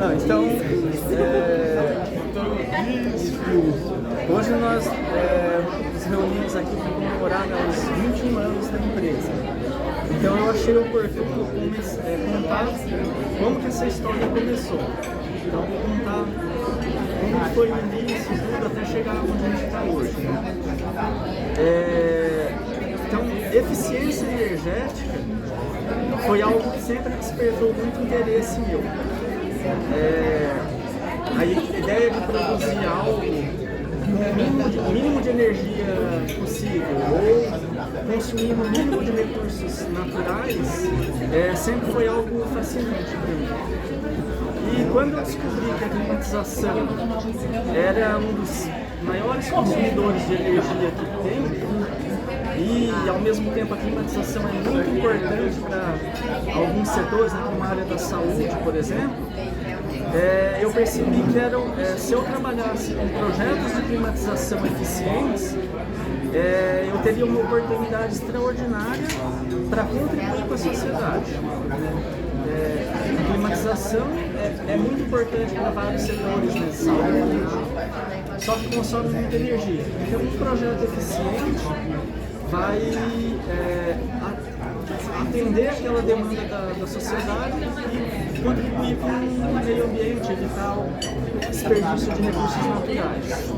Não, então, hoje nós nos reunimos aqui para comemorar os 21 anos da empresa. Então eu achei oportuno contar como que essa história começou. Então eu vou contar como foi o início, tudo, até chegar onde a gente está hoje. Então, eficiência energética foi algo que sempre despertou muito interesse meu. A ideia de produzir algo com o mínimo de energia possível ou consumindo o mínimo de recursos naturais sempre foi algo fascinante para mim. E quando eu descobri que a climatização era um dos maiores consumidores de energia que tem, e ao mesmo tempo a climatização é muito importante para alguns setores, né, como a área da saúde, por exemplo, eu percebi que se eu trabalhasse com projetos de climatização eficientes, eu teria uma oportunidade extraordinária para contribuir com a sociedade. A climatização é muito importante para vários setores, né, de saúde, só que consome muita energia. Então, um projeto eficiente vai atender aquela demanda da sociedade e contribuir com o meio ambiente, evitar o desperdício de recursos naturais.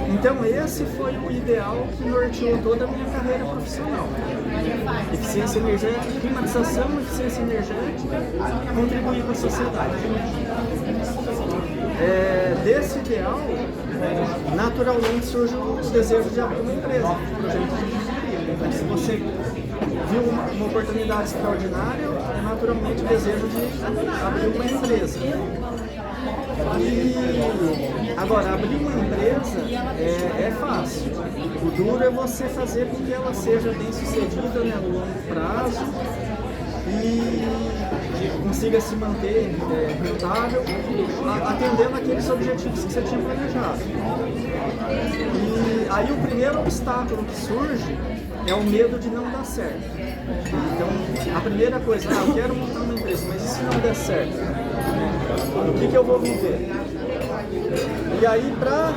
Então esse foi o ideal que norteou toda a minha carreira profissional. Eficiência energética, climatização, eficiência energética, contribuir com a sociedade. Desse ideal, naturalmente surge os desejos de abrir uma empresa, projetos de engenharia. Então, se você viu uma oportunidade extraordinária, naturalmente o desejo de abrir uma empresa. E agora, abrir uma empresa é fácil. O duro é você fazer com que ela seja bem sucedida, né, no longo prazo e consiga se manter rentável, atendendo aqueles objetivos que você tinha planejado. E aí o primeiro obstáculo que surge é o medo de não dar certo. Então, a primeira coisa, eu quero montar uma empresa, mas e se não der certo? O que eu vou viver? E aí, para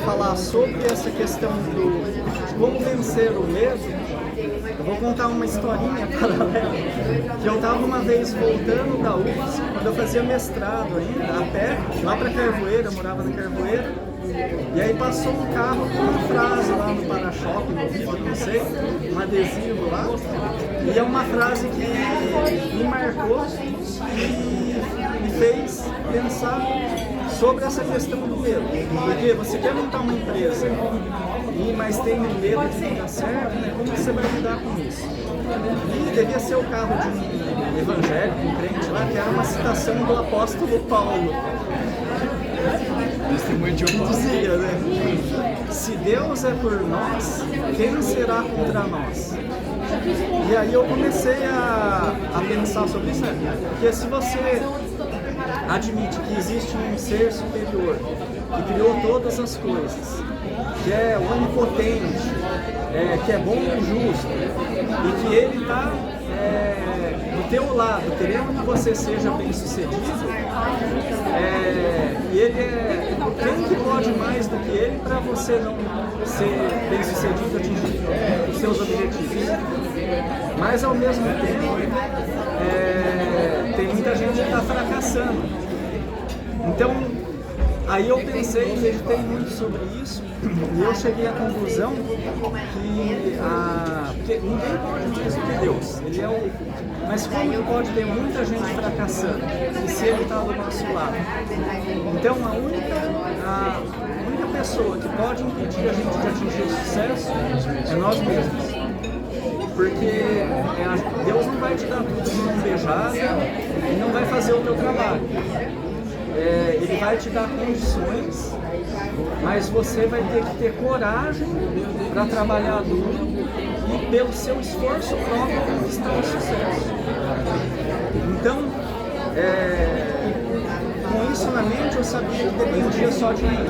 falar sobre essa questão de como vencer o medo, eu vou contar uma historinha paralela, que eu estava uma vez voltando da UFSC, quando eu fazia mestrado ainda, a pé, lá para Carvoeira, eu morava na Carvoeira, e aí passou um carro com uma frase lá no para-choque, no vidro, não sei, um adesivo lá, e é uma frase que me marcou e me fez pensar sobre essa questão do medo. Porque você quer montar uma empresa, mas tem medo de não dar certo, né? Como você vai lidar com isso? E devia ser o carro de um evangélico, um crente lá, que era uma citação do apóstolo Paulo. Dizia, né? Se Deus é por nós, quem será contra nós? E aí eu comecei a pensar sobre isso, né? Porque se você admite que existe um ser superior que criou todas as coisas, que é onipotente, que é bom e justo, e que ele está do teu lado, querendo que você seja bem sucedido, e ele quem que pode mais do que ele para você não ser bem sucedido, atingir os seus objetivos? Mas ao mesmo tempo, tem muita gente que está fracassando. Então, aí eu pensei e meditei muito sobre isso e eu cheguei à conclusão que ninguém pode mais do que Deus. Mas como pode ter muita gente fracassando e se Ele está do nosso lado? Então, a única pessoa que pode impedir a gente de atingir o sucesso é nós mesmos. Porque Deus não vai te dar tudo de mão beijada e não vai fazer o teu trabalho. Ele vai te dar condições, mas você vai ter que ter coragem para trabalhar duro e pelo seu esforço próprio conquistar o sucesso. Então, com isso na mente, eu sabia que dependia só de mim.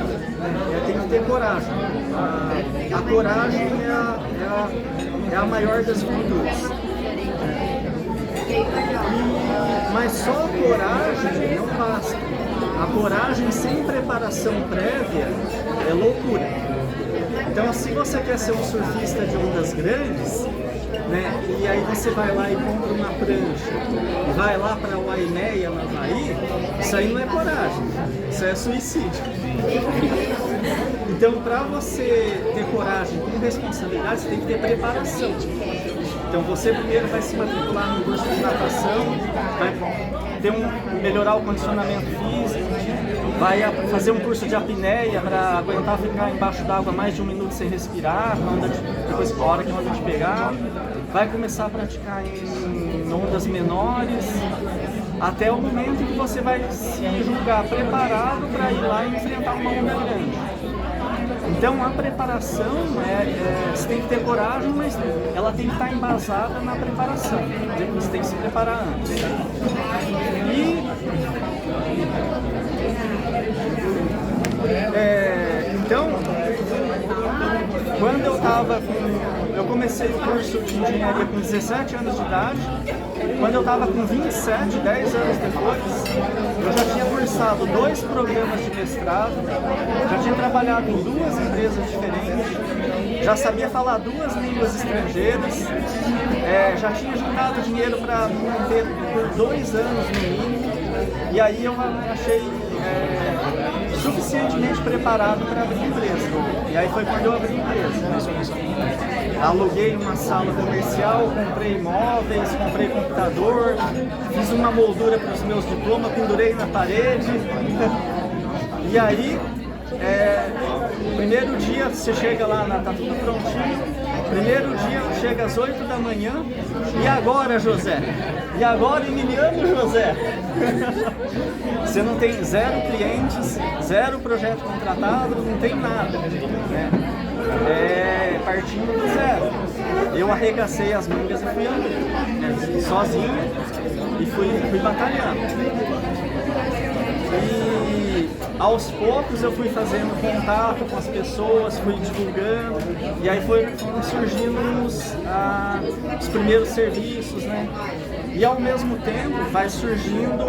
Tem que ter coragem. A coragem é a maior das virtudes. Mas só a coragem não basta. A coragem sem preparação prévia é loucura. Então, se você quer ser um surfista de ondas grandes, né, e aí você vai lá e compra uma prancha, vai lá para Waimeia, no Havaí, isso aí não é coragem, isso é suicídio. Então, para você ter coragem com responsabilidade, você tem que ter preparação. Então, você primeiro vai se matricular no curso de natação, vai melhorar o condicionamento físico, vai fazer um curso de apneia para aguentar ficar embaixo d'água mais de 1 minuto sem respirar, depois a hora que a onda te pegar. Vai começar a praticar em ondas menores, até o momento em que você vai se julgar preparado para ir lá e enfrentar uma onda grande. Então a preparação, você tem que ter coragem, mas ela tem que estar embasada na preparação. Você tem que se preparar antes. Então, quando eu comecei o curso de engenharia com 17 anos de idade, quando eu estava com 27, 10 anos depois, eu já tinha cursado 2 programas de mestrado, já tinha trabalhado em 2 empresas diferentes, já sabia falar 2 línguas estrangeiras, já tinha juntado dinheiro para me manter por 2 anos no mínimo, e aí eu achei suficientemente preparado para abrir empresa. E aí foi quando eu abri empresa. Aluguei uma sala comercial, comprei imóveis, comprei computador, fiz uma moldura para os meus diplomas, pendurei na parede. E aí, primeiro dia você chega lá, tá tudo prontinho. Primeiro dia chega às 8 da manhã. E agora, José? E agora, Emiliano José? Você não tem 0 clientes, 0 projeto contratado, não tem nada, né? Partindo do zero. Eu arregacei as mangas e fui andando, né? Sozinho, e fui batalhando. E aos poucos eu fui fazendo contato com as pessoas, fui divulgando, e aí foram surgindo os primeiros serviços, né? E ao mesmo tempo vai surgindo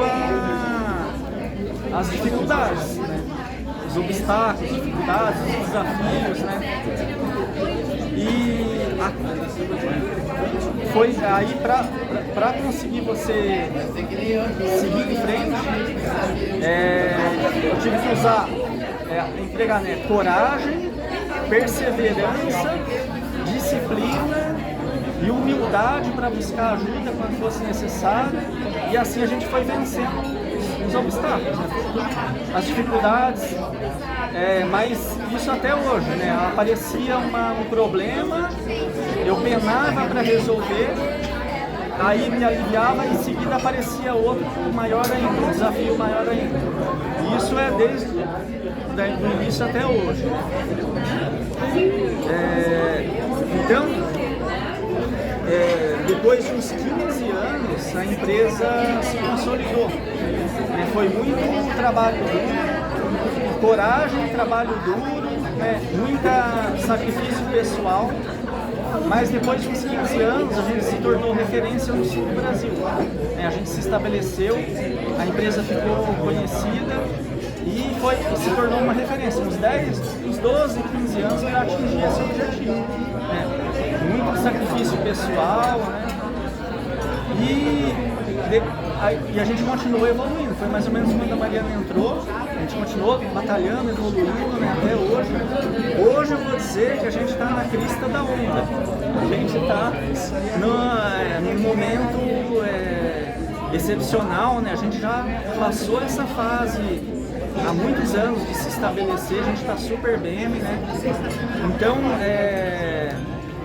as dificuldades, né? Os obstáculos, as dificuldades, os desafios, né? E foi aí para conseguir você seguir em frente, eu tive que usar, empregar, né, coragem, perseverança, disciplina e humildade para buscar ajuda quando fosse necessário, e assim a gente foi vencendo os obstáculos, né? As dificuldades, mas isso até hoje, né? Aparecia um problema, eu penava para resolver, aí me aliviava e em seguida aparecia outro maior ainda, um desafio maior ainda. E isso é desde o início até hoje. Então, depois de uns 15 anos, a empresa se consolidou. Foi muito trabalho duro, coragem, trabalho duro, muito sacrifício pessoal, mas depois de uns 15 anos a gente se tornou referência no sul do Brasil. A gente se estabeleceu, a empresa ficou conhecida e se tornou uma referência. Uns 12, 15 anos para atingir esse objetivo. Muito sacrifício pessoal, né? E a gente continuou evoluindo. Foi mais ou menos quando a Mariana entrou, a gente continuou batalhando, evoluindo, né, até hoje. Hoje eu vou dizer que a gente está na crista da onda. A gente está num momento excepcional, né? A gente já passou essa fase há muitos anos de se estabelecer, a gente está super bem, né? Então,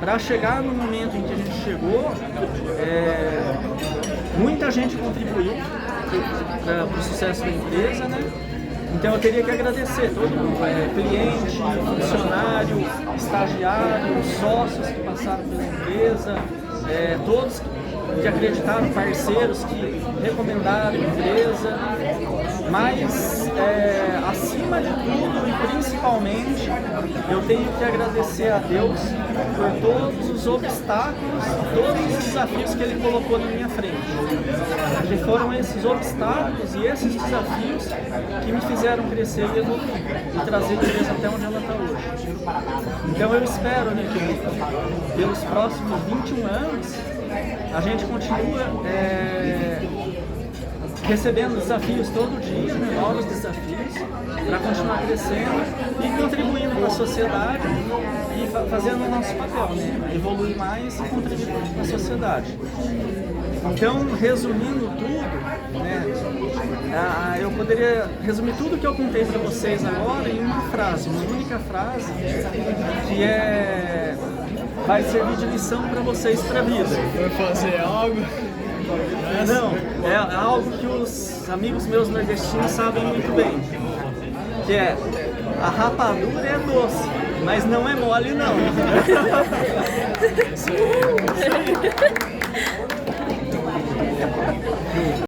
para chegar no momento em que a gente chegou, muita gente contribuiu para o sucesso da empresa, né? Então eu teria que agradecer todo mundo, cliente, funcionário, estagiário, sócios que passaram pela empresa, todos que acreditaram, parceiros que recomendaram a empresa, mas acima de tudo e principalmente eu tenho que agradecer a Deus por todos os obstáculos, todos os desafios que Ele colocou na minha frente. Que foram esses obstáculos e esses desafios que me fizeram crescer e evoluir e trazer a empresa até onde ela está hoje. Então eu espero, né, que pelos próximos 21 anos a gente continua recebendo desafios todo dia, né, novos desafios, para continuar crescendo e contribuindo para a sociedade e fazendo o nosso papel, né, evoluir mais e contribuir para a sociedade. Então, resumindo tudo, né, eu poderia resumir tudo que eu contei para vocês agora em uma frase, uma única frase, que vai servir de lição para vocês para a vida. Vai fazer algo? Não, é algo que os amigos meus nordestinos sabem muito bem, que é: a rapadura é doce, mas não é mole não. Isso aí.